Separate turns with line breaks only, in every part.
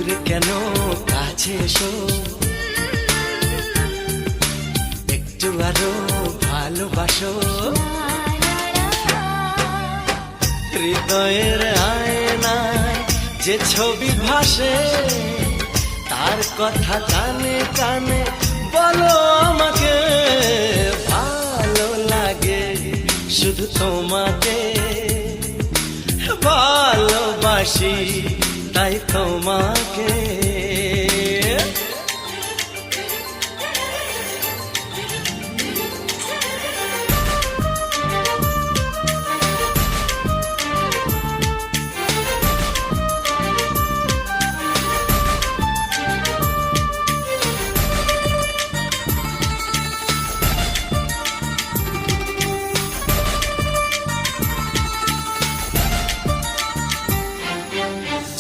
দূরে কেন কাছে এসো, একটু আরো ভালোবাসো। হৃদয়ের আয়নায় যে ছবি ভাসে, তার কথা কানে কানে বলো আমাকে। ভালো লাগে শুধু তোমাকে, ভালোবাসি তাই তোমাকে।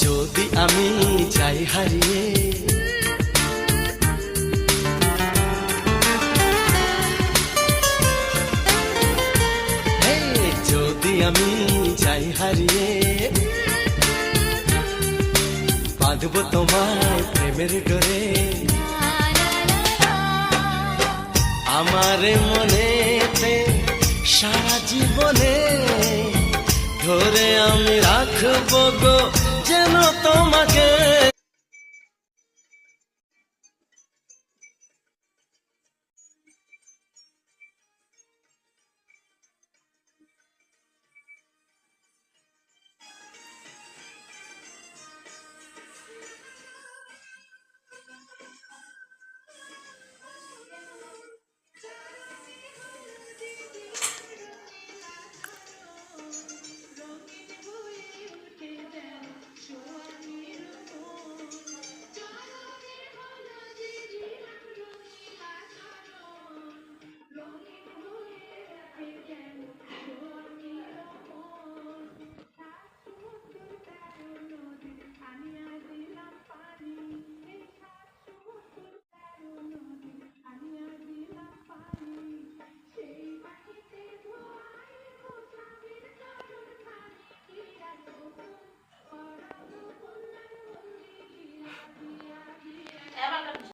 যদি আমি যাই হারিয়ে, যদি আমি যাই হারিয়ে, বাঁধব তোমায় প্রেমের ডোরে। আমার মনেতে সারা জীবনে ধরে আমি রাখবো গো যেন তোমাকে।